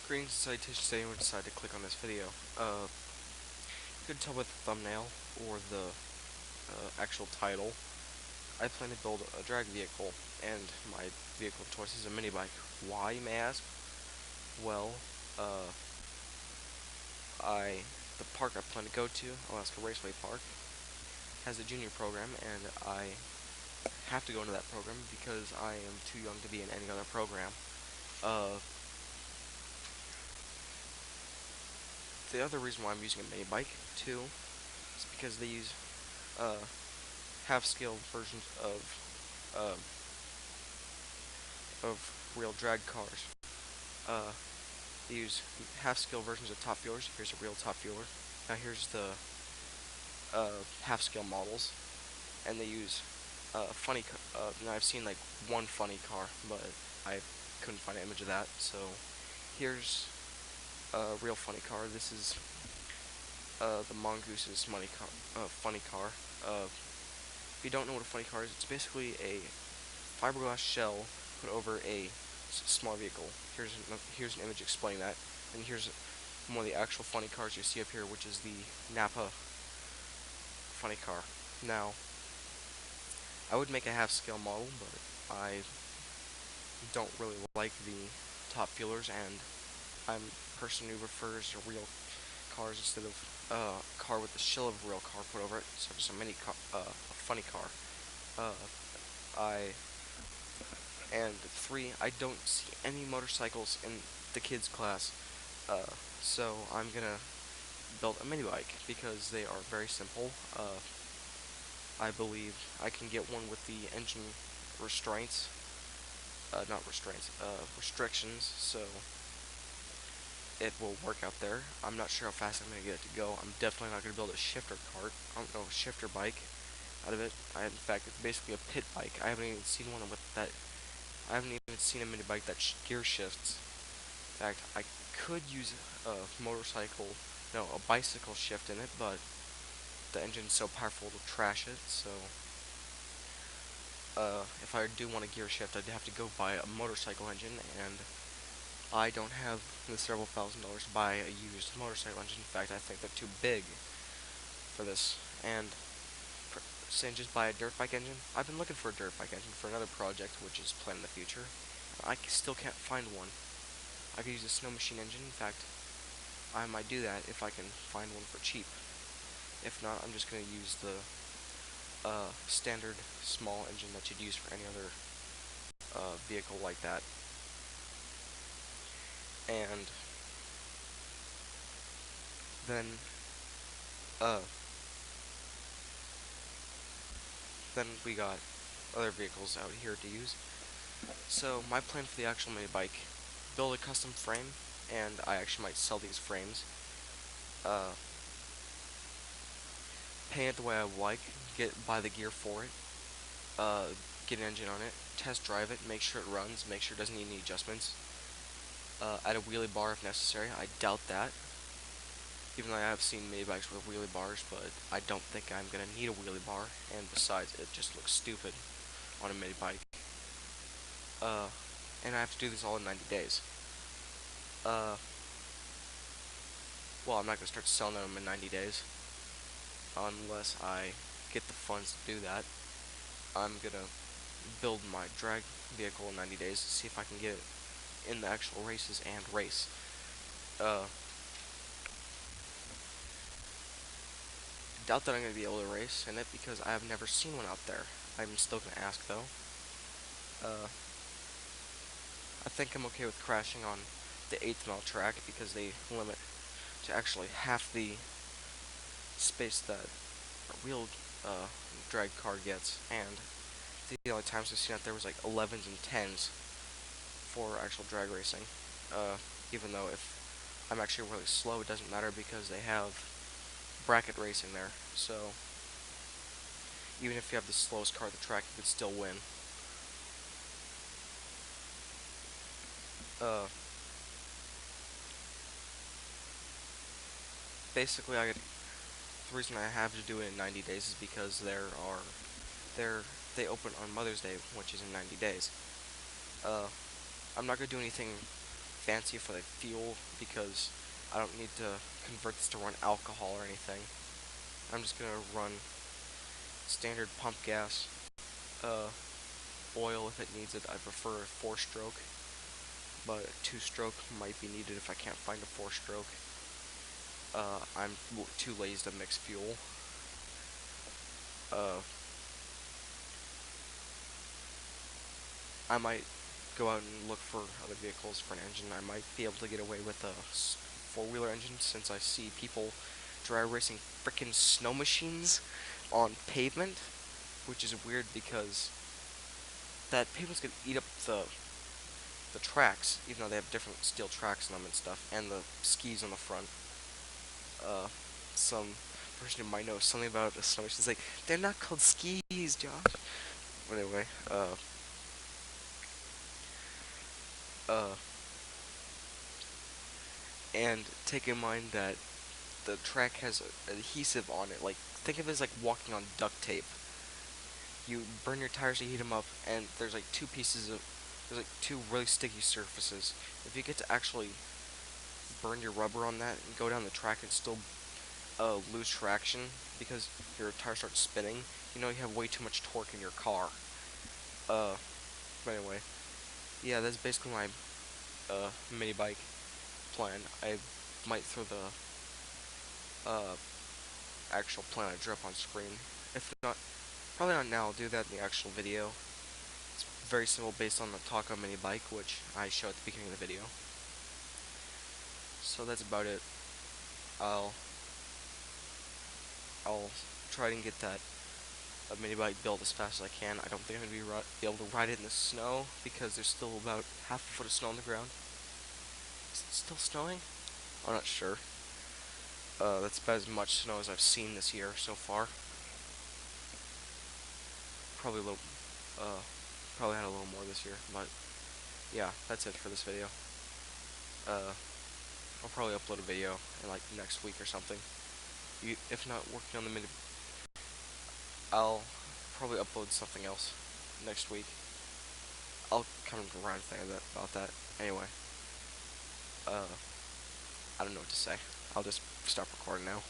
Greetings and salutations to anyone who decided to click on this video. You could tell by the thumbnail or the actual title. I plan to build a drag vehicle, and my vehicle of choice is a mini bike. Why, you may ask? Well, uh, the park I plan to go to, Alaska Raceway Park, has a junior program, and I have to go into that program because I am too young to be in any other program. Uh, the other reason why I'm using a mini bike too is because they use uh, half-scale versions uh, of real drag cars. Uh, they use half-scale versions of top fuelers. Here's a real top fueler. Now here's the half-scale models, and they use funny. Now I've seen like one funny car, but I couldn't find an image of that. So here's a real funny car. This is the Mongoose's funny car. If you don't know what a funny car is, it's basically a fiberglass shell put over a small vehicle. Here's an image explaining that, and here's one of the actual funny cars you see up here, which is the Napa funny car. Now, I would make a half-scale model, but I don't really like the top fuelers, and I'm a person who prefers real cars instead of a car with the shell of a real car put over it, such as a funny car. Uh, I And three, I don't see any motorcycles in the kids class, so I'm gonna build a mini bike because they are very simple. I believe I can get one with the engine restraints, not restraints, restrictions, so it will work out there. I'm not sure how fast I'm gonna get it to go. I'm definitely not gonna build a shifter cart, I don't know, a shifter bike out of it. In fact, it's basically a pit bike. I haven't even seen one with that. I haven't even seen a mini bike that gear shifts. In fact, I could use a a bicycle shift in it, but the engine's so powerful to trash it, so if I do want a gear shift, I'd have to go buy a motorcycle engine, and I don't have the several $1,000s to buy a used motorcycle engine. In fact, I think they're too big for this, and saying just buy a dirt bike engine. I've been looking for a dirt bike engine for another project, which is planned in the future. I still can't find one. I could use a snow machine engine. In fact, I might do that if I can find one for cheap. If not, I'm just going to use the standard small engine that you'd use for any other vehicle like that. And then, uh, then we got other vehicles out here to use. So my plan for the actual mini bike: build a custom frame, and I actually might sell these frames. Uh, Paint it the way I like, buy the gear for it, get an engine on it, test drive it, make sure it runs, make sure it doesn't need any adjustments. Add a wheelie bar if necessary. I doubt that, even though I have seen mini bikes with wheelie bars, but I don't think I'm gonna need a wheelie bar. And besides, it just looks stupid on a mini bike. Uh, and I have to do this all in 90 days. Uh, well, I'm not gonna start selling them in 90 days unless I get the funds to do that. I'm gonna build my drag vehicle in 90 days to see if I can get it in the actual races and race. Uh, Doubt that I'm gonna be able to race in it because I have never seen one out there. I'm still gonna ask though. Uh, I think I'm okay with crashing on the 8th mile track because they limit to actually half the space that a real drag car gets, and the only times I've seen out there was like 11s and 10s for actual drag racing. Even though if I'm actually really slow, it doesn't matter because they have bracket racing there. So even if you have the slowest car at the track, you could still win. Uh, Basically, the reason I have to do it in 90 days is because they open on Mother's Day, which is in 90 days. I'm not gonna do anything fancy for the fuel because I don't need to convert this to run alcohol or anything. I'm just gonna run standard pump gas, uh, oil if it needs it. I prefer a 4-stroke, but a 2-stroke might be needed if I can't find a 4-stroke. I'm too lazy to mix fuel. Uh, I might go out and look for other vehicles for an engine. I might be able to get away with a 4-wheeler engine since I see people dry racing frickin' snow machines on pavement, which is weird because that pavement's gonna eat up the tracks, even though they have different steel tracks on them and stuff, and the skis on the front. Some person who might know something about a snow machine is like, they're not called skis, Josh. But anyway, uh, and take in mind that the track has adhesive on it. Like, think of it as like walking on duct tape. You burn your tires to heat them up, and there's like two really sticky surfaces. If you get to actually burn your rubber on that and go down the track and still lose traction because your tire starts spinning, you know you have way too much torque in your car. Uh, but anyway, yeah, that's basically my mini bike plan. I might throw the actual plan I drew up on screen. If not, probably not now. I'll do that in the actual video. It's very simple based on the Taco mini bike, which I show at the beginning of the video. So that's about it. I'll I'll try and get that mini bike built as fast as I can. I don't think I'm gonna be able to ride it in the snow because there's still about half a foot of snow on the ground. Is it still snowing? I'm not sure. That's about as much snow as I've seen this year so far. Probably a little, uh, probably had a little more this year, but yeah, that's it for this video. Uh, I'll probably upload a video in like next week or something. If not working on the mini, I'll probably upload something else next week. I'll kind of around think about that. Anyway, I don't know what to say. I'll just stop recording now.